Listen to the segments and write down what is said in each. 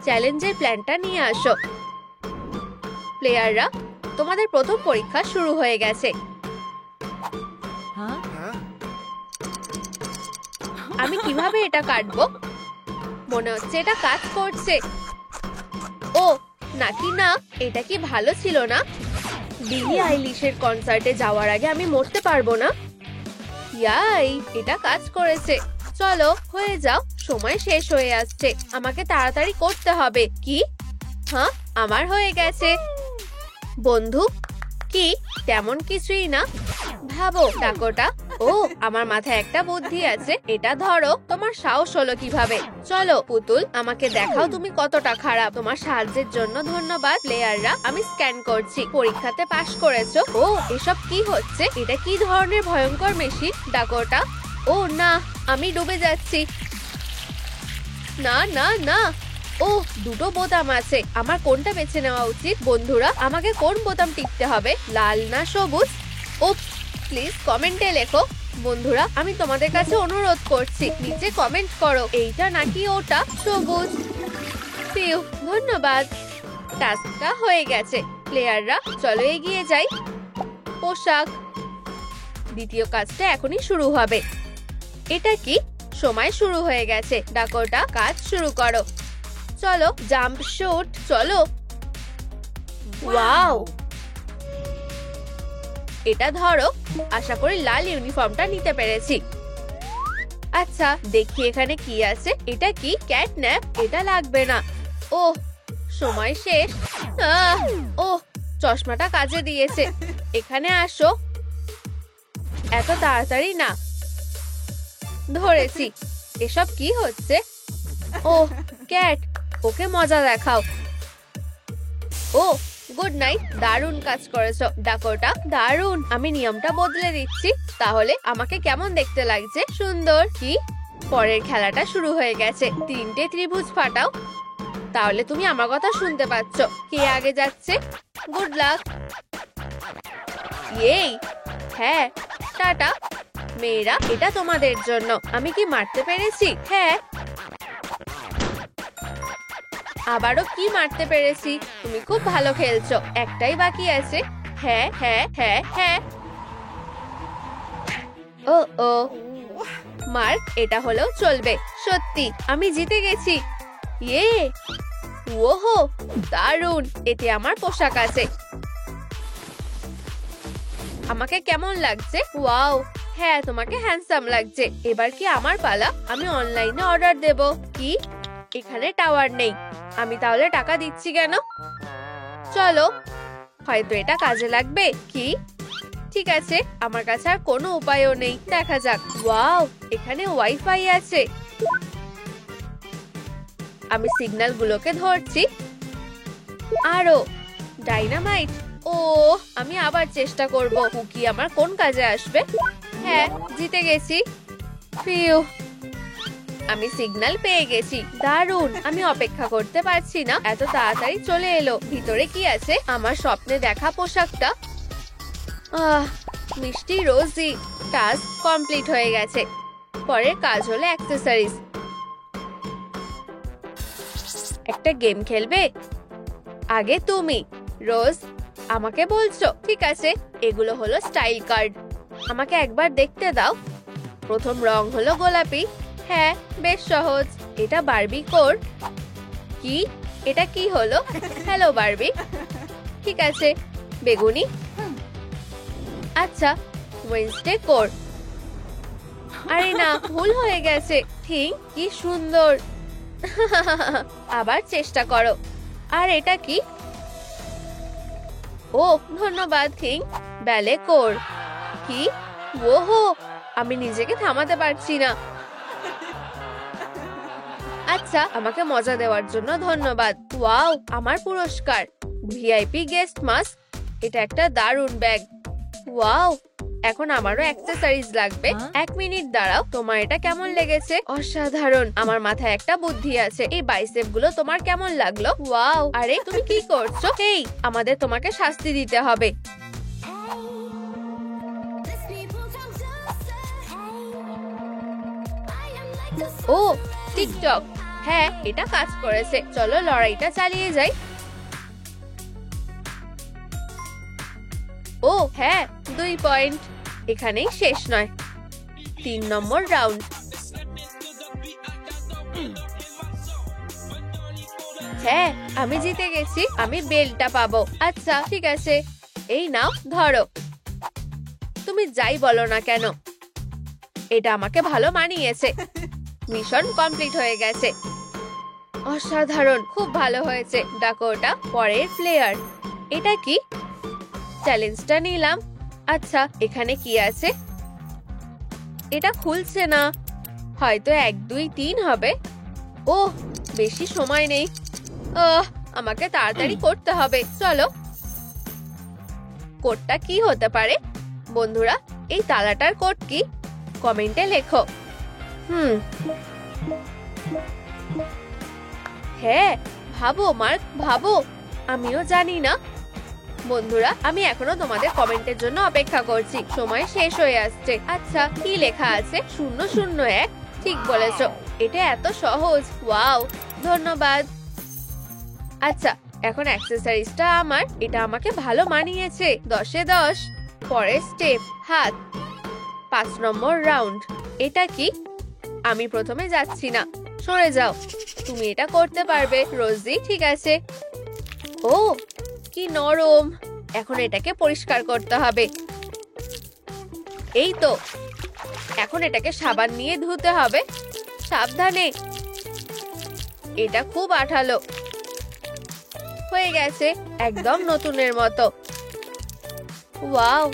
চ্যালেঞ্জের প্ল্যানটা নিয়ে আসো। প্লেয়াররা, তোমাদের প্রথম পরীক্ষা শুরু হয়ে গেছে। আমি কিভাবে এটা কাটবো? মনে হচ্ছে এটা কাজ করছে। ও নাকি না, এটা কি ভালো ছিল না? বিলি আইলিশের কনসার্টে যাওয়ার আগে আমি মরতে পারবো না। ইয়াই, এটা কাজ করেছে। চলো হয়ে যাও, সময় শেষ হয়ে আসছে, আমাকে তাড়াতাড়ি করতে হবে। কি? হ্যাঁ, আমার হয়ে গেছে। বন্ধু, কি? তেমন কিছুই না। ভাবো ডাকোটা। ও, আমার মাথায় একটা বুদ্ধি আছে। এটা ধরো। তোমার সাহস হলো কিভাবে? চলো পুতুল, আমাকে দেখাও তুমি কতটা খারাপ। তোমার সাহায্যের জন্য ধন্যবাদ। প্লেয়াররা, আমি স্ক্যান করছি। পরীক্ষাতে পাশ করেছো। ও, এসব কি হচ্ছে? এটা কি ধরনের ভয়ঙ্কর মেশিন? ডাকোটা। ও না, আমি ডুবে যাচ্ছি। না না না। ও, দুটো বোতাম আছে, আমার কোনটা বেছে নেওয়া উচিত? বন্ধুরা, আমাকে কোন বোতাম টিপতে হবে, লাল না সবুজ? ও প্লিজ কমেন্টে লেখো। বন্ধুরা, আমি তোমাদের কাছে অনুরোধ করছি, নিচে কমেন্ট করো এইটা নাকি ওটা। সবুজ। পিউ, ধন্যবাদ। টাস্কটা হয়ে গেছে। প্লেয়াররা, চলো এগিয়ে যাই। পোশাক। দ্বিতীয় কাজটা এখনই শুরু হবে। এটা কি? সময় শুরু হয়ে গেছে। ডাকোটা, কাজ শুরু করো। চলো, জাম্প শুট। চলো। ওয়াও, এটা ধরো। আশা করি লাল ইউনিফর্মটা নিতে পেরেছি। আচ্ছা, দেখি এখানে কি আছে। এটা কি? ক্যাটন্যাপ? এটা লাগবে না। ওহ, সময় শেষ। ওহ, চশমাটা কাজে দিয়েছে। এখানে আসো। এত তাড়াতাড়ি না। ধরেছি। এসব কি হচ্ছে? ওহ, ক্যাট, ওকে মজা দেখাও। ও, গুড নাইট। দারুণ কাজ করেছো ডাকোটা, দারুণ। আমি নিয়মটা বদলে দিচ্ছি। তাহলে আমাকে কেমন দেখতে লাগছে? সুন্দর। কি? পরের খেলাটা শুরু হয়ে গেছে। তিনটে ত্রিভুজ ফাটাও। তাহলে তুমি আমার কথা শুনতে পাচ্ছ। কে আগে যাচ্ছে? Good luck. এই, হ্যাঁ, টাটা। মেয়েরা, এটা তোমাদের জন্য। আমি কি মারতে পেরেছি? হ্যাঁ। আবারও কি মারতে পেরেছি? তুমি খুব ভালো খেলছো। একটাই বাকি আছে। হ্যাঁ হ্যাঁ হ্যাঁ হ্যাঁ। ও ও, মার্ক, এটা হলেও চলবে। সত্যি, আমি জিতে গেছি। ইয়ে, ওহো, দারুণ। এতে আমার পোশাক আছে। আমাকে কেমন লাগছে? ওয়াও, হ্যাঁ, তোমাকে হ্যান্ডসাম লাগছে। এবার কি আমার পালা? আমি অনলাইনে অর্ডার দেব। কি? এখানে টাওয়ার নেই। আমি তাহলে টাকা দিচ্ছি কেন? চলো, হয়তো এটা কাজে লাগবে। কি? ঠিক আছে, আমার কাছে আর কোনো উপায়ও নেই। দেখা যাক। ওয়াও, এখানে ওয়াইফাই আছে। আমি সিগন্যাল গুলোকে ধরছি। আরো ডাইনামাইট। ও, আমি আবার চেষ্টা করব। কুকি আমার কোন কাজে আসবে? হ্যাঁ, জিতে গেছি। ফিউ, আমি সিগন্যাল পেয়ে গেছি। দারুণ, আমি অপেক্ষা করতে পারছি না। এত তাড়াতাড়ি চলে এলো। ভিতরে কি আছে? আমার স্বপ্নে দেখা পোশাকটা। মিষ্টি রোজি। টাস্ক কমপ্লিট হয়ে গেছে। পরের কাজ হলো অ্যাক্সেসরিজ। একটা গেম খেলবে? আগে তুমি। রোজ, আমাকে বলছো? ঠিক আছে, এগুলো হলো স্টাইল কার্ড। আমাকে একবার দেখতে দাও। প্রথম রং হলো গোলাপি। হ্যাঁ, বেশ সহজ। এটা বারবি কোর। কি? এটা কি হলো? Hello Barbie. ঠিক আছে, বেগুনি। আচ্ছা, ওয়েনসডে কোর। আরে না, ভুল হয়ে গেছে। থিং, কি সুন্দর। আবার চেষ্টা করো। আর এটা কি? ও, ধন্যবাদ থিং। ব্যালে কোর। কি? ওহো, আমি নিজেকে থামাতে পারছি না। আচ্ছা, আমাকে মজা দেওয়ার জন্য ধন্যবাদ। ওয়াও, আমার পুরস্কার। VIP guest mask. এটা একটা দারুণ ব্যাগ। ওয়াও, এখন আমারও অ্যাক্সেসরিজ লাগবে। 1 মিনিট দাঁড়াও। তোমার এটা কেমন লেগেছে? অসাধারণ। আমার মাথায় একটা বুদ্ধি আছে। এই বাইসেপ গুলো তোমার কেমন লাগলো? ওয়াও, আরে তুমি কি করছো? এই, আমাদের তোমাকে শাস্তি দিতে হবে। ও, টিকটক। হ্যাঁ, এটা কাজ করেছে। চলো লড়াইটা চালিয়ে যাই। ও হ্যাঁ, 2 পয়েন্ট। এখানেই শেষ নয়। 3 নম্বর রাউন্ড। হ্যাঁ, আমি জিতে গেছি। আমি বেলটা পাবো। আচ্ছা ঠিক আছে, এই নাও ধরো। তুমি যাই বলো না কেন, এটা আমাকে ভালো মানিয়েছে। মিশন কমপ্লিট হয়ে গেছে। অসাধারণ, খুব ভালো হয়েছে ডাকোটা। পরের প্লেয়ার। এটা কি? চ্যালেঞ্জটা নিলাম। আচ্ছা, এখানে কি আছে? এটা খুলছে না। হয়তো 1 2 3 হবে। ওহ, বেশি সময় নেই। আমাকে তাড়াতাড়ি করতে হবে। চলো। কোডটা কি হতে পারে? বন্ধুরা, এই তালাটার কোড কি? কমেন্টে লেখো। হ্যাঁ, ভাবো মার্ক, ভাবো। আমিও জানি না। বন্ধুরা, আমি এখনো তোমাদের কমেন্টের জন্য অপেক্ষা করছি। সময় শেষ হয়ে আসছে। আচ্ছা, কি লেখা আছে? 001। ঠিক বলেছো, এটা এত সহজ। ওয়াও, ধন্যবাদ। আচ্ছা, এখন অ্যাক্সেসরিজটা আমার। এটা আমাকে ভালো মানিয়েছে। 10-এ 10। পরের স্টেপ, হাত। 5 নম্বর রাউন্ড। এটা কি? আমি প্রথমে যাচ্ছি না। সরে যাও। তুমি এটা করতে পারবে রোজি। ঠিক আছে। ও, কি নরম। এখন এটাকে পরিষ্কার করতে হবে। এই তো। এখন এটাকে সাবান নিয়ে ধুতে হবে। সাবধানে। এটা খুব আঠালো। হয়ে গেছে, একদম নতুনের মতো। ওয়াও,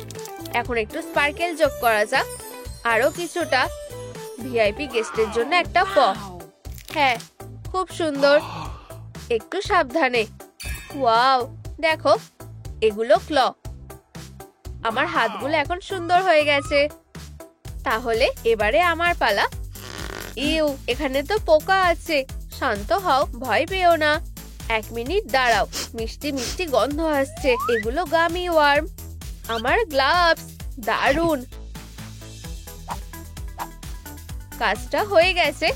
এখন একটু স্পার্কেল যোগ করা যাক। আরো কিছুটা। ভিআইপি গেস্টের জন্য একটা হ্যাঁ, খুব সুন্দর। একটু সাবধানে। ওয়াও, দেখো, এগুলো ক্ল। আমার হাতগুলো এখন সুন্দর হয়ে গেছে। তাহলে এবারে আমার পালা। ইউ, এখানে তো পোকা আছে। শান্ত হও, ভয় পেও না। 1 মিনিট দাঁড়াও। মিষ্টি মিষ্টি গন্ধ আসছে। এগুলো গামি ওয়ার্ম। আমার গ্লাভস। দারুণ। কাজটা হয়ে গেছে।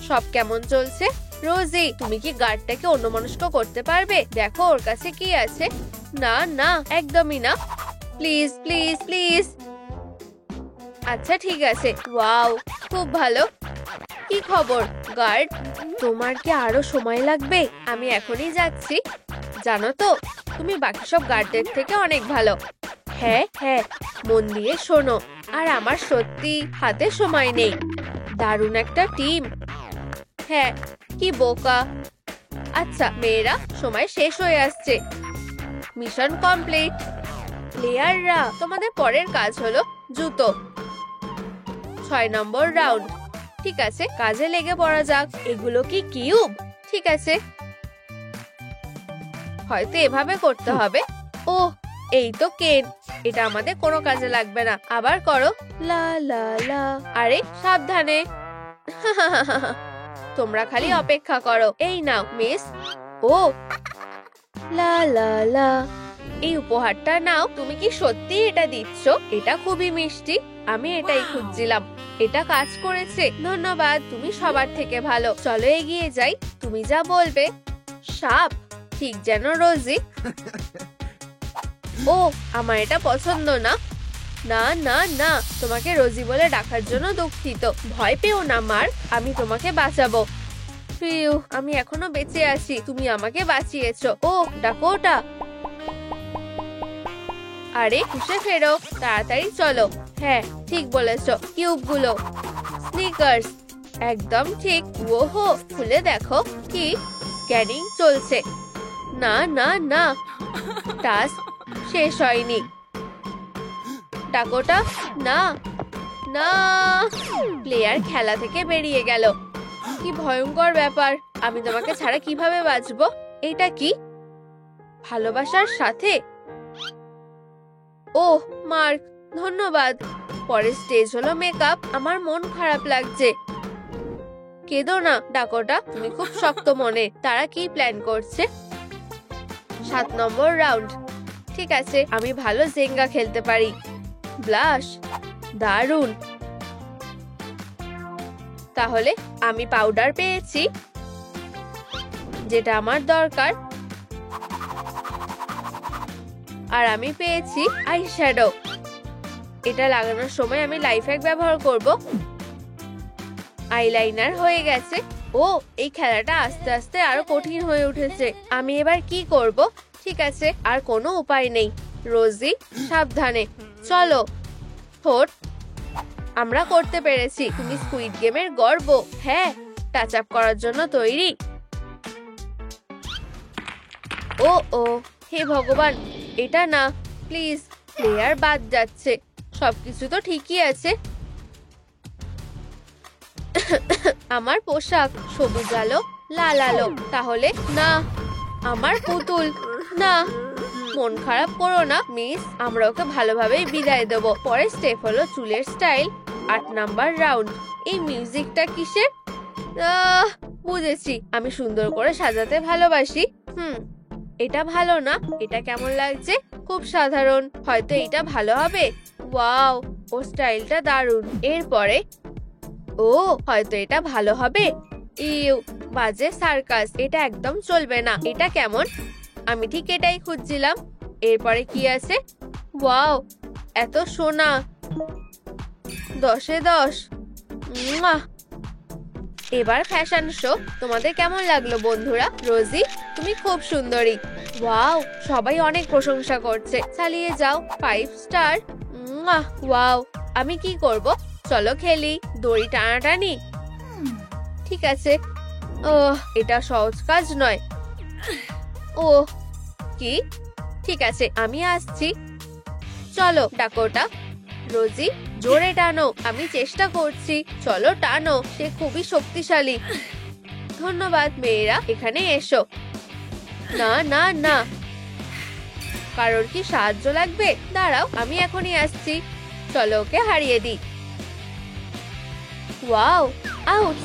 সব কেমন চলছে? রোজি, তুমি কি গার্ডটাকে অন্যমনস্ক করতে পারবে? দেখো ওর কাছে কি আছে। না না, একদমই না। Please please please. আচ্ছা ঠিক আছে। ওয়াও, খুব ভালো। কি খবর গার্ড? তোমার কি আরো সময় লাগবে? আমি এখনই যাচ্ছি। জানো তো, তুমি বাকি সব গার্ডদের থেকে অনেক ভালো। হ্যাঁ হ্যাঁ, মন দিয়ে শোনো। আর আমার সত্যি হাতে সময় নেই। দারুণ একটা টিম। হ্যাঁ, কি বোকা। আচ্ছা মেয়েরা, সময় শেষ হয়ে আসছে। Mission complete. প্লেয়াররা, তোমাদের পরের কাজ হলো জুতো। 6 নম্বর রাউন্ড। ঠিক আছে, কাজে লেগে পড়া যাক। এগুলো কি কিউব? ঠিক আছে, হয়তো এভাবে করতে হবে। ওহ, এই তো কেন। এটা আমাদের কোনো কাজে লাগবে না। আবার করো। লা লা লা। আরে সাবধানে। তোমরা খালি অপেক্ষা করো। এই নাও মিস। ও লা লা লা। এই উপহারটা নাও। তুমি কি সত্যি এটা দিচ্ছ? এটা খুবই মিষ্টি। আমি এটাই খুঁজছিলাম। এটা কাজ করেছে। ধন্যবাদ, তুমি সবার থেকে ভালো। চলো এগিয়ে যাই। তুমি যা বলবে। সাপ, ঠিক যেন রোজি। ও, আমার এটা পছন্দ না। না না না, তোমাকে রোজি বলে ডাকার জন্য দুঃখিত। ভয় পেও না মার, আমি তোমাকে বাঁচাবো। ফিউ, আমি এখনো বেঁচে আছি। তুমি আমাকে বাঁচিয়েছো। ও, ডাকোটা। আরে খুশে ফেরো, তাড়াতাড়ি চলো। হ্যাঁ, ঠিক বলেছো। কিউবগুলো। স্নিকার্স। একদম ঠিক। ওহো, খুলে দেখো। কি? স্ক্যানিং চলছে। না না না, টাস্ক শেষ হয়নি। ডাকোটা, না না। প্লেয়ার খেলা থেকে বেরিয়ে গেল। কি ভয়ঙ্কর ব্যাপার। আমি তোমাকে ছাড়া কিভাবে বাঁচবো? এটা কি? ভালোবাসার সাথে? ওহ মার্ক, ধন্যবাদ। পরের স্টেজ হলো মেকআপ। আমার মন খারাপ লাগছে। কেঁদো না ডাকোটা, তুমি খুব শক্ত মনে। তারা কি প্ল্যান করছে? 7 নম্বর রাউন্ড। ঠিক আছে, আমি ভালো জেঙ্গা খেলতে পারি। ব্লাশ, দারুণ। তাহলে আমি পাউডার পেয়েছি। যেটা আমার দরকার। আর আমি পেয়েছি আই শ্যাডো। এটা লাগানোর সময় আমি লাইফ হ্যাক ব্যবহার করব। আইলাইনার হয়ে গেছে। ও, এই খেলাটা আস্তে আস্তে আরো কঠিন হয়ে উঠেছে। আমি এবার কি করব? ঠিক আছে, আর কোনো উপায় নেই। রোজি, সাবধানে। চলো। ঠোঁট, আমরা করতে পেরেছি। তুমি স্কুইড গেমের গর্ব। হ্যাঁ, টাচ আপ করার জন্য তৈরি? ও ও, হে ভগবান, এটা না, প্লিজ। প্লেয়ার বাদ যাচ্ছে। সবকিছু তো ঠিকই আছে। আমার পোশাক সবুজ আলো, লাল আলো। তাহলে না, আমার পুতুল না। মন খারাপ করো না মিস, আমরা ওকে ভালোভাবেই বিদায় দেবো। পরের স্টেপ হলো চুলের স্টাইল। 8 number round. এই মিউজিকটা কিসের? বুঝেছি, আমি সুন্দর করে সাজাতে ভালোবাসি। এটা ভালো না। এটা কেমন লাগছে? খুব সাধারণ। হয়তো এটা ভালো হবে। ওয়াও, ও স্টাইলটা দারুণ। এরপরে ও, হয়তো এটা ভালো হবে। ইউ, বাজে সার্কাস। এটা একদম চলবে না। এটা কেমন? আমি ঠিক এটাই খুঁজছিলাম। এরপরে কি আছে? ওয়াও, এত সোনা। 10-এ 10। এবার ফ্যাশন শো। তোমাদের কেমন লাগলো বন্ধুরা? রোজি, তুমি খুব সুন্দরী। ওয়াও, সবাই অনেক প্রশংসা করছে। চালিয়ে যাও। 5 স্টার। ওয়াও, আমি কি করব? চলো খেলি। দড়ি টানাটানি। ঠিক আছে। এটা সহজ কাজ নয়। ও কি? ঠিক আছে, আমি আসছি। চলো, ডাকোটা। রোজি, জোরে টানো। আমি চেষ্টা করছি। চলো টানো। সে খুবই শক্তিশালী। ধন্যবাদ মেয়েরা, এখানে এসো। না না না, কারোর কি সাহায্য লাগবে? দাঁড়াও, আমি এখনই আসছি। চলো ওকে হারিয়ে দিই। Wow, out.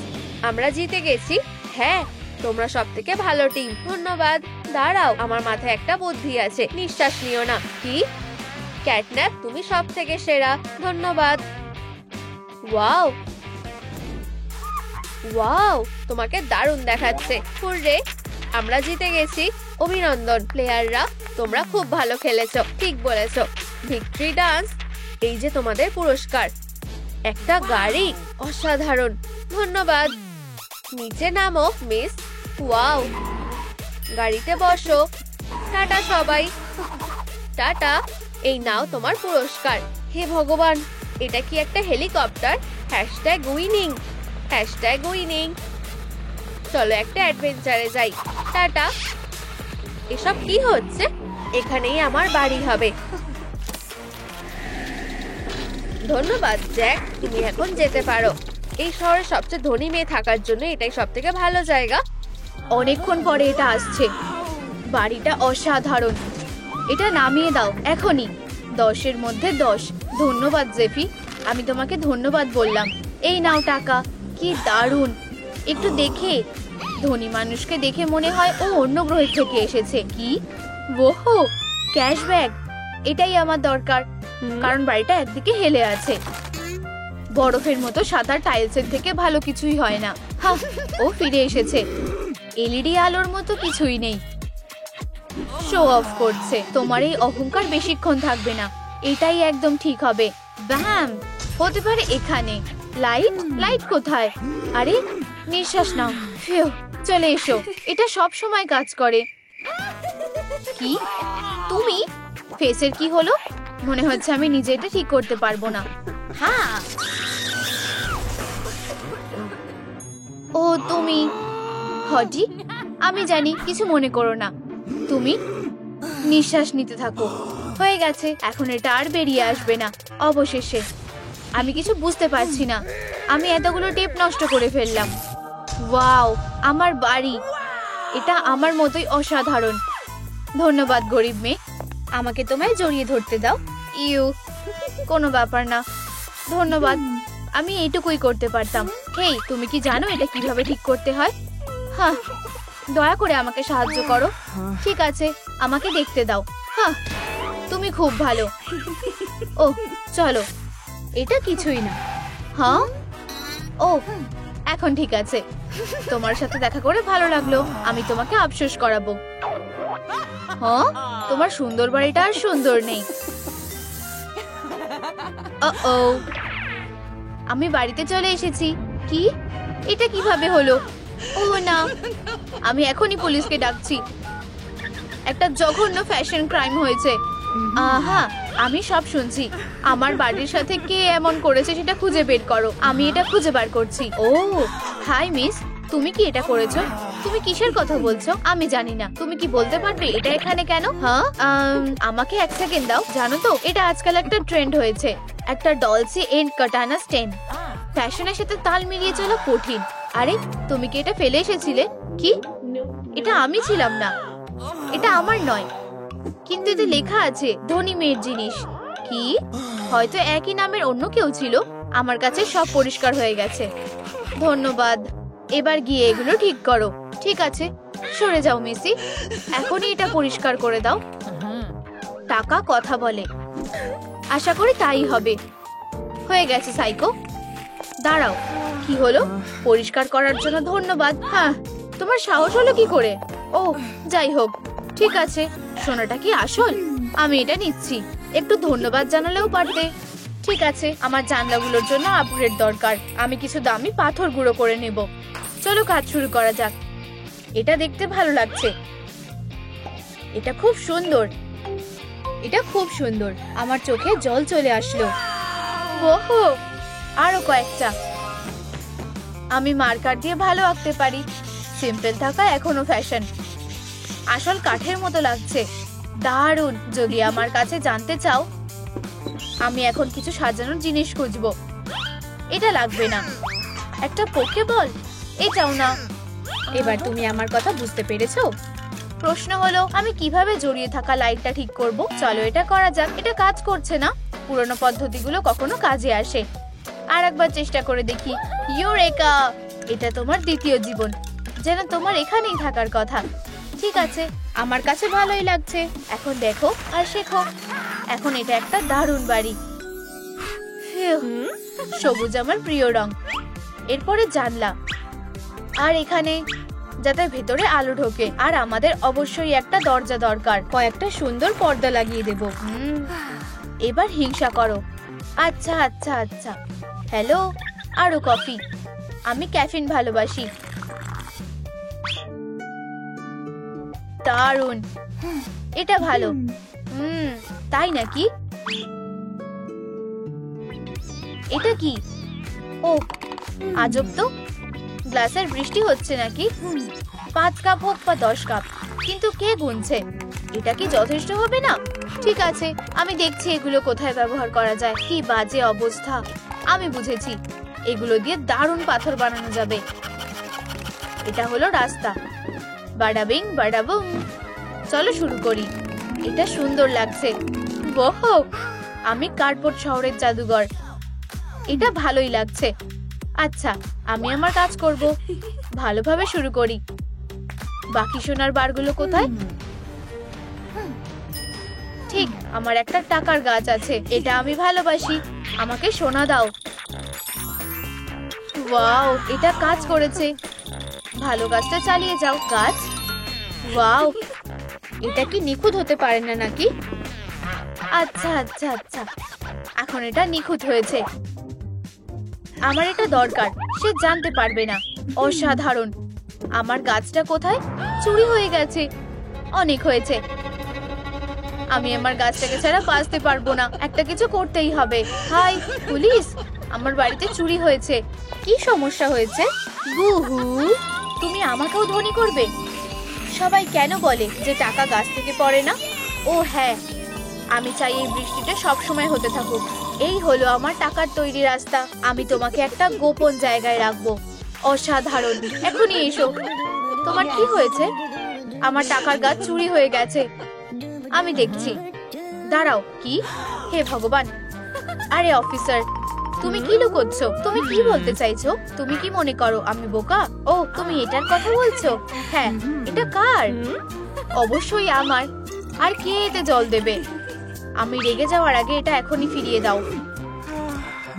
আমরা জিতে গেছি। হ্যাঁ, তোমরা সবথেকে ভালো টিম। ধন্যবাদ। দাঁড়াও, আমার মাথায় একটা বুদ্ধি আছে। নিঃশ্বাস নিও না। কি? ক্যাটন্যাপ, তুমি সবথেকে সেরা। ধন্যবাদ। ওয়াও ওয়াও, তোমাকে দারুণ দেখাচ্ছে। হুররে, আমরা জিতে গেছি। অভিনন্দন প্লেয়াররা, তোমরা খুব ভালো খেলেছো। ঠিক বলেছো। ভিক্টরি ডান্স, এই যে তোমাদের পুরস্কার। একটা গাড়ি, অসাধারণ। ধন্যবাদ। নিচে নামো মিস। ওয়াও, গাড়িতে বসো। টাটা সবাই। টাটা। এই নাও তোমার পুরস্কার। হে ভগবান, এটা কি একটা হেলিকপ্টার? #উইনিং। #উইনিং। চলো একটা অ্যাডভেঞ্চারে যাই। টাটা। এসব কি হচ্ছে? এখানেই আমার বাড়ি হবে। ধন্যবাদ জ্যাক, তুমি এখন যেতে পারো। এই শহরের সবচেয়ে ধনী মেয়ে থাকার জন্য এটাই সবথেকে ভালো জায়গা। অনেকক্ষণ পরে এটা আসছে। বাড়িটা অসাধারণ। এটা নামিয়ে দাও এখনই। 10-এর মধ্যে 10। ধন্যবাদ জেফি, আমি তোমাকে ধন্যবাদ বললাম। এই নাও টাকা। কি দারুণ। একটু দেখে, ধনী মানুষকে দেখে মনে হয় ও অন্য গ্রহ থেকে এসেছে। কি? ওহো, ক্যাশব্যাক। এটাই আমার দরকার, কারণ বাড়িটা একদিকে হেলে আছে। বরফের মতো সাদা টাইলসের থেকে ভালো কিছুই হয় না। হ্যাঁ, ও ফিরে এসেছে। এলইডি আলোর মতো কিছুই নেই। শো অফ করছে। তোমার এই অহংকার বেশিক্ষণ থাকবে না। এটাই একদম ঠিক হবে। ব্যাম, হতে পারে এখানে। লাইট, লাইট কোথায়? আরে, নিঃশ্বাস নাও। ফিউ, চলে এসো। এটা সব সময় কাজ করে। কি? তুমি? ফেসের কি হলো? মনে হচ্ছে আমি নিজে এটা ঠিক করতে পারবো না। হ্যাঁ। ও তুমি? হজি, আমি জানি, কিছু মনে করো না। তুমি নিঃশ্বাস নিতে থাকো। হয়ে গেছে, এখন এটা আর বেরিয়ে আসবে না। অবশেষে। আমি কিছু বুঝতে পারছি না। আমি এতগুলো টেপ নষ্ট করে ফেললাম। ওয়াও, আমার বাড়ি। এটা আমার মতোই অসাধারণ। ধন্যবাদ গরিব মেয়ে। আমাকে তোমায় জড়িয়ে ধরতে দাও। ইউ, কোনো ব্যাপার না। ধন্যবাদ। আমি এইটুকুই করতে পারতাম। হেই, তুমি কি জানো এটা কিভাবে ঠিক করতে হয়? হ্যাঁ, দয়া করে আমাকে সাহায্য করো। ঠিক আছে, আমাকে দেখতে দাও। হ্যাঁ, তুমি খুব ভালো। ও, চলো। এটা কিছুই না। হ্যাঁ, ও, এখন ঠিক আছে, তোমার সাথে দেখা করে ভালো লাগলো। আমি তোমাকে আফসোস করাবো। হ্যাঁ, তোমার সুন্দর বাড়িটা আর সুন্দর নেই। ও, আমি বাড়িতে চলে এসেছি। কি, এটা কিভাবে হলো? ও না, আমি এখনই পুলিশকে ডাকছি। একটা জঘন্য ফ্যাশন ক্রাইম হয়েছে। আহা, আমি সব শুনছি। আমার বাড়ির সাথে কে এমন করেছে সেটা খুঁজে বের করো। আমি এটা খুঁজে বার করছি। ও হাই মিস, তুমি কি এটা করেছো? তুমি কিসের কথা বলছো? আমি জানি না। তুমি কি বলতে পারবে এটা এখানে কেন? হ্যাঁ, আমাকে এক সেকেন্ড দাও। জানো তো, এটা আজকাল একটা ট্রেন্ড হয়েছে, একটা ডলসি এন্ড কাটানা স্টেন। ফ্যাশনের সাথে তাল মিলিয়ে চলা কঠিন। আরে, তুমি কি এটা ফেলে এসেছিলে? কি, এটা আমি ছিলাম না, এটা আমার নয়। কিন্তু এতে লেখা আছে ধনী মেয়ের জিনিস। কি, হয়তো একই নামের অন্য কেউ ছিল। আমার কাছে সব পরিষ্কার হয়ে গেছে। ধন্যবাদ। এবার গিয়ে এগুলো ঠিক করো। ঠিক আছে, সরে যাও মিসি। এখনই এটা পরিষ্কার করে দাও। টাকা কথা বলে। আশা করি তাই হবে। হয়ে গেছে সাইকো। দাঁড়াও, কি হলো? পরিষ্কার করার জন্য ধন্যবাদ। হ্যাঁ, তোমার সাহস হলো কি করে? ও, যাই হোক, ঠিক আছে। সোনাটা কি আসল? আমি এটা নিচ্ছি। একটু ধন্যবাদ জানালেও পারতে। ঠিক আছে, আমার জানলাগুলোর জন্য আপগ্রেড দরকার। আমি কিছু দামি পাথর গুঁড়ো করে নেব। চলো কাজ শুরু করা যাক। এটা দেখতে ভালো লাগছে। এটা খুব সুন্দর। এটা খুব সুন্দর। আমার চোখে জল চলে আসলো। ওহো, আরো কয়েকটা। আমি মার্কার দিয়ে ভালো আঁকতে পারি। সিম্পল থাকা এখনো ফ্যাশন। আসল কাঠের মতো লাগছে। দারুণ। যদি আমার কাছে জানতে চাও, আমি এখন কিছু সাজানোর জিনিস খুঁজবো। এটা লাগবে না। একটা পোকে বল, এটাও না। এবার তুমি আমার কথা বুঝতে পেরেছো? প্রশ্ন হলো, আমি কিভাবে জড়িয়ে থাকা লাইটটা ঠিক করব। চলো এটা করা যাক। এটা কাজ করছে না। পুরনো পদ্ধতিগুলো কখনো কাজে আসে। আর একবার চেষ্টা করে দেখি। ইউরেকা! এটা তোমার দ্বিতীয় জীবন, যেন তোমার এখানেই থাকার কথা। ঠিক আছে, আমার কাছে ভালোই লাগছে। এখন দেখো আর শেখো। এখন এটা একটা দারুণ বাড়ি। সবুজ আমার প্রিয় রং। এরপরে জানলা, আর এখানে যাতে ভেতরে আলো ঢোকে। আর আমাদের অবশ্যই একটা দরজা দরকার। কয়েকটা সুন্দর পর্দা লাগিয়ে দেব। এবার হিংসা করো। আচ্ছা আচ্ছা আচ্ছা। হ্যালো, আরো কফি। আমি ক্যাফিন ভালোবাসি। দারুণ, এটা ভালো। তাই নাকি? এটা কি? ও, আজব তো। গ্লাসের বৃষ্টি হচ্ছে নাকি? 5 কাপ হোক বা 10 কাপ, কিন্তু কে গুনছে? এটা কি যথেষ্ট হবে না? ঠিক আছে, আমি দেখছি এগুলো কোথায় ব্যবহার করা যায়। কি বাজে অবস্থা। আমি বুঝেছি, এগুলো দিয়ে দারুণ পাথর বানানো যাবে। এটা হলো রাস্তা। বাডাবিং বাডাবুম। চলো শুরু করি। এটা সুন্দর লাগছে। ওহো, আমি কার্ডবোর্ড শহরের জাদুঘর। এটা ভালোই লাগছে। আচ্ছা, আমি আমার কাজ করব। ভালোভাবে শুরু করি। বাকি সোনার বারগুলো কোথায়? ঠিক, আমার একটা টাকার গাছ আছে। এটা আমি ভালোবাসি। আমাকে সোনা দাও। ওয়াও, এটা কাজ করেছে। ভালো কাজটা চালিয়ে যাও গাছ। ওয়াও, এটা কি নিখুঁত হতে পারে না নাকি? আচ্ছা আচ্ছা আচ্ছা, এখন এটা নিখুঁত হয়েছে। আমার এটা দরকার। সে জানতে পারবে না। অসাধারণ। আমার গাছটা কোথায়? চুরি হয়ে গেছে। অনেক হয়েছে। আমি আমার গাছটাকে ছাড়া বাঁচতে পারবো না। একটা কিছু করতেই হবে। হাই পুলিশ, আমার বাড়িতে চুরি হয়েছে। কি সমস্যা হয়েছে? বুহু, তুমি আমাকেও ধনী করবে? সবাই কেন বলে যে টাকা গাছ থেকে পড়ে না? ও হ্যাঁ, আমি চাই এই বৃষ্টিটা সবসময় হতে থাকুক। এই হলো আমার টাকার তৈরি রাস্তা। আমি তোমাকে একটা গোপন জায়গায় রাখবো। অসাধারণ। এখনই এসো। তোমার কি হয়েছে? আমার টাকার গাছ চুরি হয়ে গেছে। আমি দেখছি। দাঁড়াও, কি? হে ভগবান! আরে অফিসার, তুমি কি লুকোচ্ছ? তুমি কি বলতে চাইছো? তুমি কি মনে করো আমি বোকা? ও, তুমি এটার কথা বলছো? হ্যাঁ, এটা কার? অবশ্যই আমার। আর কে এতে জল দেবে? আমি রেগে যাওয়ার আগে এটা এখনই ফিরিয়ে দাও।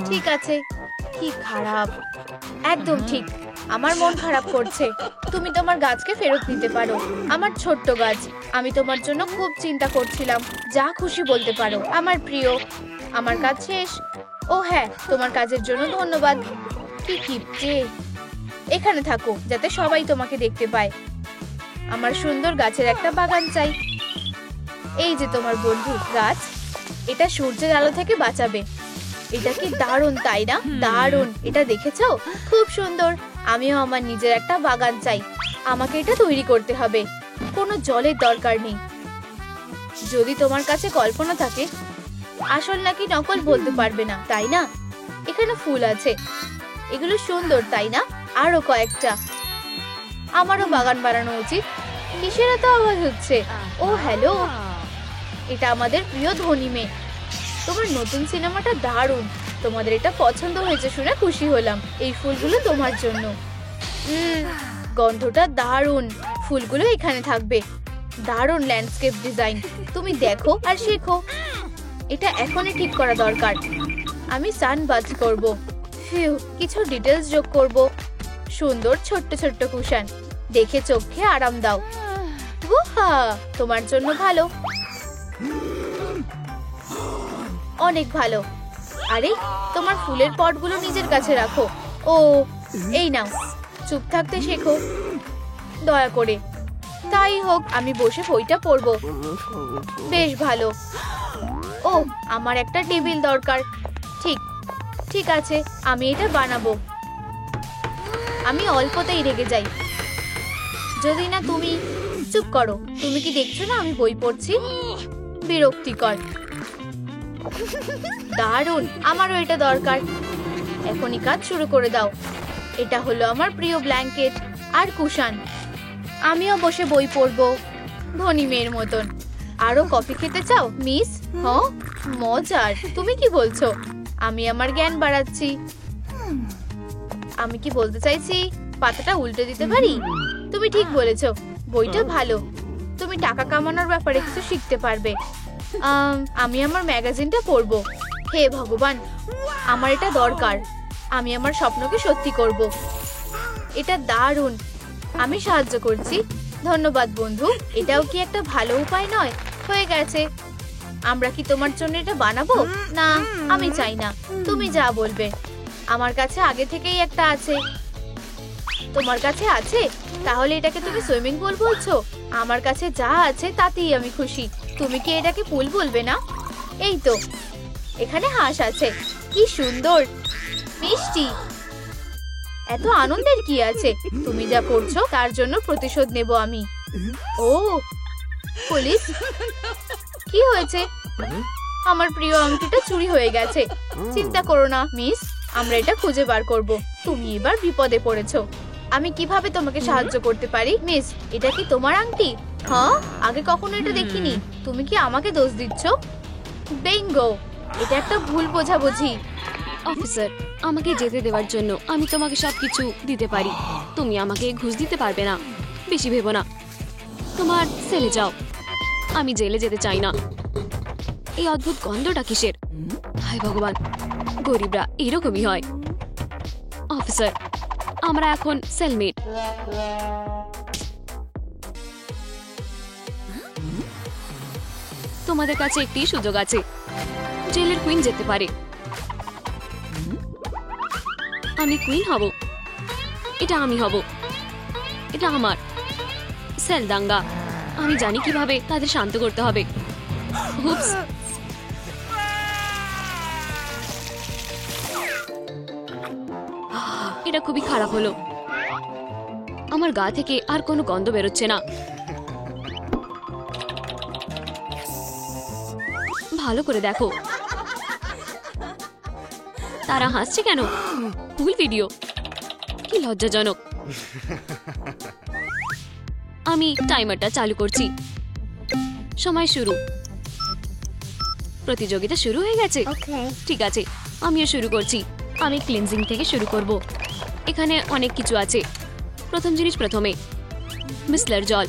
ঠিক আছে। কি খারাপ। একদম ঠিক। আমার মন খারাপ করছে। তুমি তোমার গাছকে ফেরত নিতে পারো। আমার ছোট্ট গাছ, আমি তোমার জন্য খুব চিন্তা করছিলাম। যা খুশি বলতে পারো আমার প্রিয়। আমার কাজ শেষ। ও হ্যাঁ, তোমার কাজের জন্য ধন্যবাদ। কি কিপটে। এখানে থাকো যাতে সবাই তোমাকে দেখতে পায়। আমার সুন্দর গাছের একটা বাগান চাই। এই যে তোমার বন্ধু গাছ, এটা সূর্যের আলো থেকে বাঁচাবে। এটা কি দারুণ, তাই না? দারুণ। এটা দেখেছো? খুব সুন্দর। আমিও আমার নিজের একটা বাগান চাই। আমাকে এটা তৈরি করতে হবে। কোনো জলের দরকার নেই। যদি তোমার কাছে কল্পনা থাকে, আসল নাকি নকল বলতে পারবে না, তাই না? এখানে ফুল আছে, এগুলো সুন্দর, তাই না? আরো কয়েকটা। আমারও বাগান বানানো উচিত। কিসের এত আওয়াজ হচ্ছে? ও হ্যালো, এটা আমাদের প্রিয় ধনী মেয়ে। তোমার নতুন সিনেমাটা দারুণ। তোমাদের এটা পছন্দ হয়েছে শুনে খুশি হলাম। এই ফুলগুলো তোমার জন্য। গন্ধটা দারুণ। ফুলগুলো এখানে থাকবে। দারুণ ল্যান্ডস্কেপ ডিজাইন। তুমি দেখো আর শেখো। এটা এখনই ঠিক করা দরকার। আমি সানবাথ করব। কিছু ডিটেলস যোগ করব। সুন্দর ছোট্ট ছোট্ট কুশন। দেখে চোখে আরাম দাও। উহা, তোমার জন্য ভালো, অনেক ভালো। আরে, তোমার ফুলের পটগুলো নিজের কাছে রাখো। ও, এই নাও। চুপ থাকতে শেখো দয়া করে। তাই হোক, আমি বসে বইটা পড়বো। বেশ ভালো। ও, আমার একটা টেবিল দরকার। ঠিক ঠিক আছে, আমি এটা বানাবো। আমি অল্পতেই রেগে যাই। যদি না তুমি চুপ করো। তুমি কি দেখছো না আমি বই পড়ছি? বিরক্তিকর। দারুণ, আমারও এটা দরকার। এখনই কাজ শুরু করে দাও। এটা হলো আমার প্রিয় ব্ল্যাঙ্কেট আর কুশন। আমিও বসে বই পড়বো ধনী মেয়ের মতন। আরো কফি খেতে চাও মিস? হ্যাঁ, মজার। তুমি কি বলছো? আমি আমার জ্ঞান বাড়াচ্ছি। আমি কি বলতে চাইছি, পাতাটা উল্টে দিতে পারি? তুমি ঠিক বলেছো, বইটা ভালো। তুমি টাকা কামানোর ব্যাপারে কিছু শিখতে পারবে। আমি আমার ম্যাগাজিনটা পড়বো। হে ভগবান, আমার এটা দরকার। আমি আমার স্বপ্নকে সত্যি করব। এটা দারুণ। আমি সাহায্য করছি। ধন্যবাদ বন্ধু। এটাও কি একটা ভালো উপায় নয়? হয়ে গেছে। আমরা কি তোমার জন্য এটা বানাবো? না, আমি চাই না। তুমি যা বলবে। আমার কাছে আগে থেকেই একটা আছে। তোমার কাছে আছে? তাহলে এটাকে তুমি সুইমিং পুল বলছো? আমার কাছে যা আছে তাতেই আমি খুশি। তুমি কি এটাকে পুল বলবে না? এই তো, এখানে হাঁস আছে। কি সুন্দর, মিষ্টি। এত আনন্দের কি আছে? তুমি যা করছো তার জন্য প্রতিশোধ নেব আমি। ও, পুলিশ? কি হয়েছে? আমার প্রিয় আংটিটা চুরি হয়ে গেছে। চিন্তা করো না মিস, আমরা এটা খুঁজে বার করব। তুমি এবার বিপদে পড়েছো। আমি কিভাবে তোমাকে সাহায্য করতে পারি? মিস, এটা কি তোমার আংটি? হ্যাঁ, আগে কখনো এটা দেখিনি। তুমি কি আমাকে দোষ দিচ্ছ? বিঙ্গো, এটা একটা ভুল বোঝাবুঝি। অফিসার, আমাকে যেতে দেওয়ার জন্য আমি তোমাকে সবকিছু দিতে পারি। তুমি আমাকে ঘুষ দিতে পারবে না। বেশি ভেবো না। তোমার সেলে যাও। আমি জেলে যেতে চাই না। এই অদ্ভুত গন্ধটা কিসের? হায় ভগবান, গরিবরা এরকমই হয়। অফিসার, আমরা এখন সেলমেট। তোমাদের কাছে একটি সুযোগ আছে। জেলের কুইন যেতে পারে। আমি কুইন হব। এটা আমি হব। এটা আমার সেল দাঙ্গা। আমি জানি কিভাবে তাদের শান্ত করতে হবে। হুপস। এটা খুবই খারাপ হলো। আমার গা থেকে আর কোনো গন্ধ বেরোচ্ছে না। ভালো করে দেখো। তারা হাসছে কেন? ভুল ভিডিও। কি লজ্জাজনক। আমি টাইমারটা চালু করছি। সময় শুরু। প্রতিযোগিতা শুরু হয়ে গেছে। ঠিক আছে, আমিও শুরু করছি। আমি ক্লিনজিং থেকে শুরু করব। এখানে অনেক কিছু আছে। প্রথম জিনিস প্রথমে, বিসলার জল।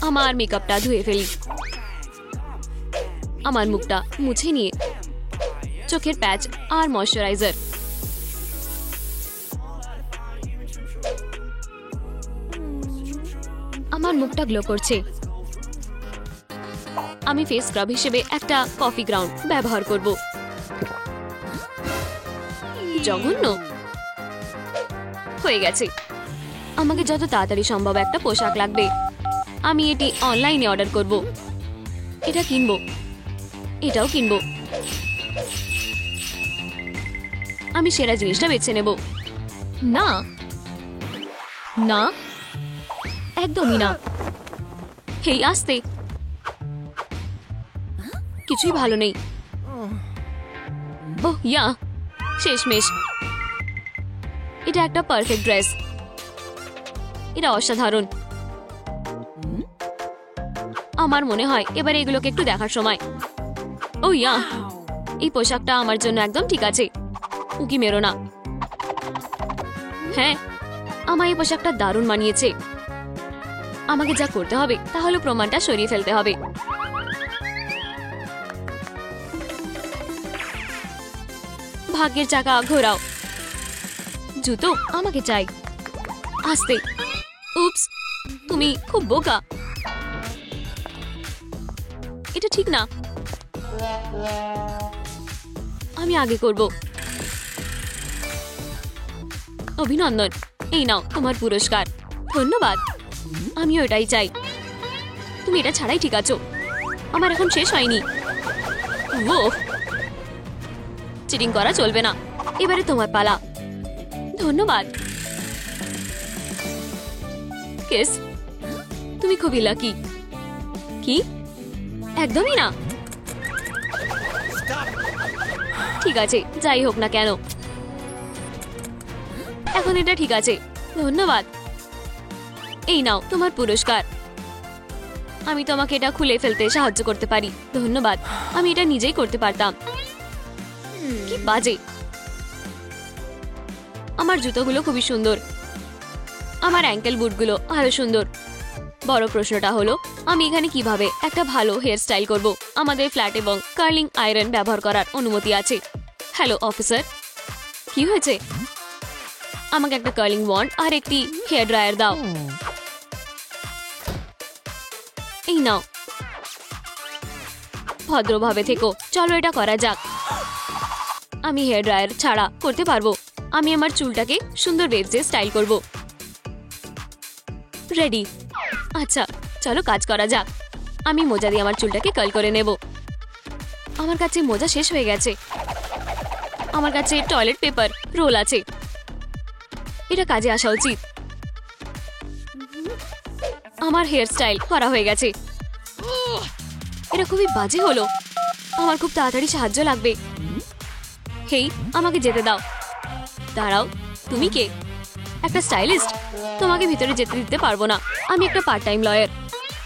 আমার মেকআপটা ধুয়ে ফেলি। আমার মুখটা মুছে নিয়ে চোখের প্যাচ আর ময়শ্চারাইজার। আমার মুখটা গ্লো করছে। আমি ফেস স্ক্রাব হিসেবে একটা কফি গ্রাউন্ড ব্যবহার করব। জঘন্য হয়ে গেছে। আমাকে যত তাড়াতাড়ি সম্ভব একটা পোশাক লাগবে। আমি এটি অনলাইনে অর্ডার করব। এটা কিনবো, এটাও কিনবো। আমি সেরা জিনিসটা বেছে নেব। না না, একদমই না। হেই আসতে, কিছুই ভালো নেই। ওহ ইয়া, শেষমেশ এটা একটা পারফেক্ট ড্রেস। এটা অসাধারণ। আমার মনে হয় এবারে এগুলোকে একটু দেখার সময়। ও ইয়া, এই পোশাকটা আমার জন্য একদম ঠিক আছে। উকি মেরো না। হ্যাঁ, আমার এই পোশাকটা দারুণ মানিয়েছে। আমাকে যা করতে হবে তা হলো প্রমাণটা সরিয়ে ফেলতে হবে। ভাগ্যের চাকা ঘোরাও। জুতো আমাকে চাই। আস্তে। উপস, তুমি খুব বোকা। এটা ঠিক না। আমি আগে করব। অভিনন্দন, এই নাও তোমার পুরস্কার। ধন্যবাদ। আমিও এটাই চাই। তুমি এটা ছাড়াই ঠিক আছো। আমার এখন শেষ হয়নি। ও, চিটিং করা চলবে না। এবারে তোমার পালা। ধন্যবাদ। কিস, তুমি খুবই লাকি। কি? একদমই না। ঠিক আছে, যাই হোক না কেন, এখন এটা ঠিক আছে। ধন্যবাদ। এই নাও তোমার পুরস্কার। আমি তোমাকে এটা খুলে ফেলতে সাহায্য করতে পারি। ধন্যবাদ। আমি এটা নিজেই করতে পারতাম। কি বাজে। আমার জুতোগুলো খুবই সুন্দর। আমার অ্যাঙ্কেল বুটগুলো আরো সুন্দর। বড় প্রশ্নটা হলো আমি এখানে কিভাবে একটা ভালো হেয়ার স্টাইল করব। আমাদের ফ্ল্যাট এবং কার্লিং আয়রন ব্যবহার করার অনুমতি আছে। হ্যালো অফিসার, কি হয়েছে? আমাকে একটা কার্লিং ওয়ান্ড আর একটি হেয়ার ড্রায়ার দাও। এই নাও। ভদ্রভাবে থেকো। চলো এটা করা যাক। আমি হেয়ার ড্রায়ার ছাড়া করতে পারবো। আমি আমার চুলটাকে সুন্দর ওয়েভসে স্টাইল করব। রেডি। আচ্ছা, চলো কাজ করা যাক। আমি মোজা দিয়ে আমার চুলটাকে কার্ল করে নেব। আমার কাছে মোজা শেষ হয়ে গেছে। আমার কাছে টয়লেট পেপার রোল আছে। এটা কাজে আসা উচিত। আমার হেয়ার স্টাইল করা হয়ে গেছে। এটা খুবই বাজে হলো। আমার খুব তাড়াতাড়ি সাহায্য লাগবে। হেই, আমাকে যেতে দাও। দাঁড়াও, তুমি কে? একটা স্টাইলিস্ট? তোমাকে ভিতরে যেতে দিতে পারবো না। আমি একটা পার্ট টাইম লয়ার।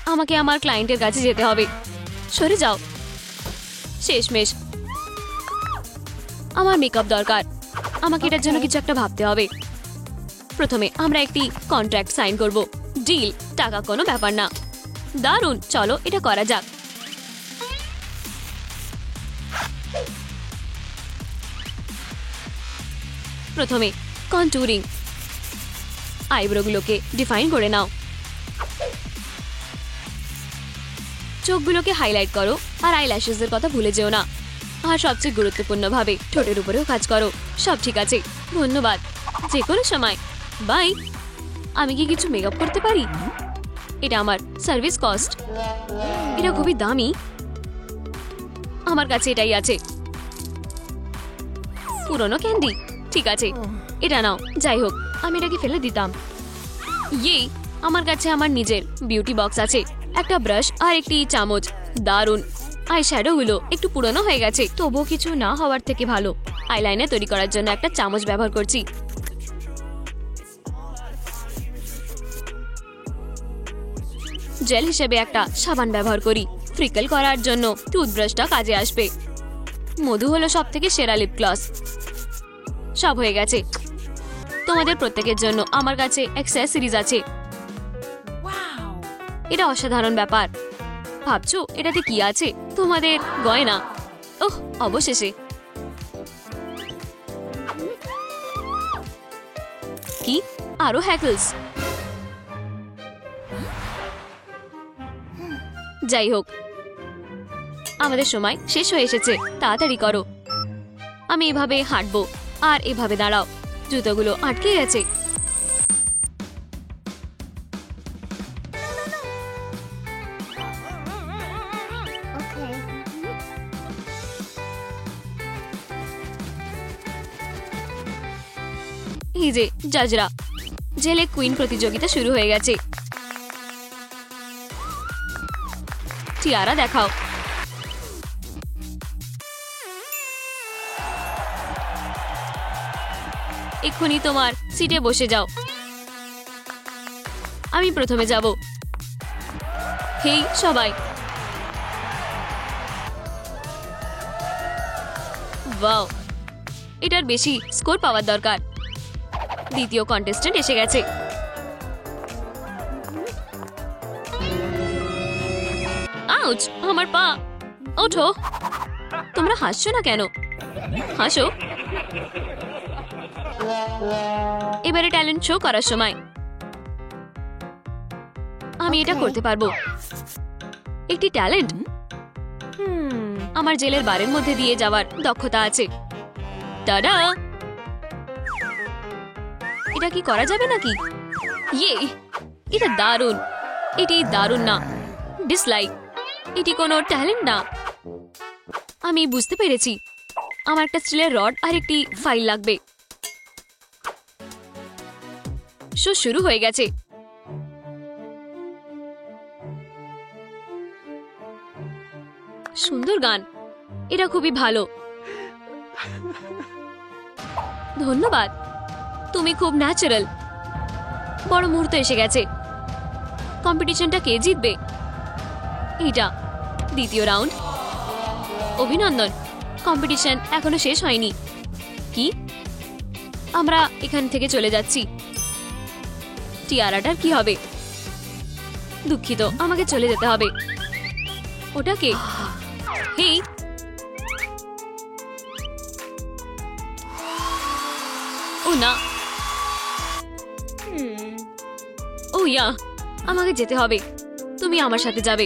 আমাকে আমার ক্লায়েন্টের কাছে যেতে হবে। সরে যাও। শেষমেশ আমার মেকআপ দরকার। আমাকে এটার জন্য কিছু একটা ভাবতে হবে। প্রথমে আমরা একটি কন্ট্রাক্ট সাইন করব। ডিল, টাকা কোনো ব্যাপার না। দারুণ, চলো এটা করা যাক। প্রথমে কন্টুরিং। আইব্রোগুলোকে ডিফাইন করে নাও। চোখগুলোকে হাইলাইট করো আর আইল্যাশেসের কথা ভুলে যেও না। আর সবচেয়ে গুরুত্বপূর্ণভাবে ঠোঁটের উপরেও কাজ করো। সব ঠিক আছে। ধন্যবাদ। যে কোনো সময়। বাই। আমি কি কিছু মেকআপ করতে পারি? এটা আমার সার্ভিস কস্ট। এটা খুবই দামি। আমার কাছে এটাই আছে। পুরনো ক্যান্ডি। ঠিক আছে, এটা নাও। যাই হোক, আমি এটাকে ফেলে দিতাম। ইয়ে, আমার কাছে আমার নিজের বিউটি বক্স আছে। একটা ব্রাশ আর একটি চামচ। দারুণ। আই শ্যাডোগুলো একটু পুরনো হয়ে গেছে, তবুও কিছু না হওয়ার থেকে ভালো। আইলাইনার তৈরি করার জন্য একটা চামচ ব্যবহার করছি। জেল হিসেবে একটা সাবান ব্যবহার করি। ফ্রিকল করার জন্য টুথব্রাশটা কাজে আসবে। মধু হলো সব থেকে সেরা লিপ গ্লস। সব হয়ে গেছে। তোমাদের প্রত্যেকের জন্য আমার কাছে অ্যাক্সেসরিজ আছে। এটা অসাধারণ ব্যাপার। ভাবছো এটাতে কি আছে? তোমাদের গয়না। ওহ, অবশেষে। কি? আরো হ্যাকলস। যাই হোক, আমাদের সময় শেষ হয়ে এসেছে, তাড়াতাড়ি করো। আমি এভাবে হাঁটবো আর এভাবে দাঁড়াও, জুতোগুলো আটকে গেছে। এই যে জাজরা, জেলে কুইন প্রতিযোগিতা শুরু হয়ে গেছে। টিয়ারা দেখাও। এক্ষুনি তোমার সিটে বসে যাও। আমি প্রথমে যাব। হেই সবাই, ওয়াও, এটার বেশি স্কোর পাওয়ার দরকার। দ্বিতীয় কন্টেস্ট্যান্ট এসে গেছে। আউচ, আমার পা। ওঠো। তোমরা হাসছো না কেন? হাসো। এবারে ট্যালেন্ট শো করার সময়। আমি এটা করতে পারবো। একটি ট্যালেন্ট। আমার জেলের বারের মধ্যে দিয়ে যাওয়ার দক্ষতা আছে। টাডা! এটা কি করা যাবে নাকি? ইয়ে, এটা দারুণ। এটি দারুণ না, ডিসলাইক। এটি কোনো ট্যালেন্ট না। আমি বুঝতে পেরেছি, আমার একটা স্টিলের রড আর একটি ফাইল লাগবে। শো শুরু হয়ে গেছে। সুন্দর গান, এটা খুবই ভালো। ধন্যবাদ, তুমি খুব ন্যাচারাল। বড় মুহূর্ত এসে গেছে। কম্পিটিশনটা কে জিতবে? এটা দ্বিতীয় রাউন্ড। অভিনন্দন, কম্পিটিশন এখনো শেষ হয়নি। কি? আমরা এখান থেকে চলে যাচ্ছি। টিয়ারাটার কি হবে? দুঃখিত, আমাকে চলে যেতে হবে। ওটা কে? হেই, ও না, ও ইয়া, আমাকে যেতে হবে। তুমি আমার সাথে যাবে।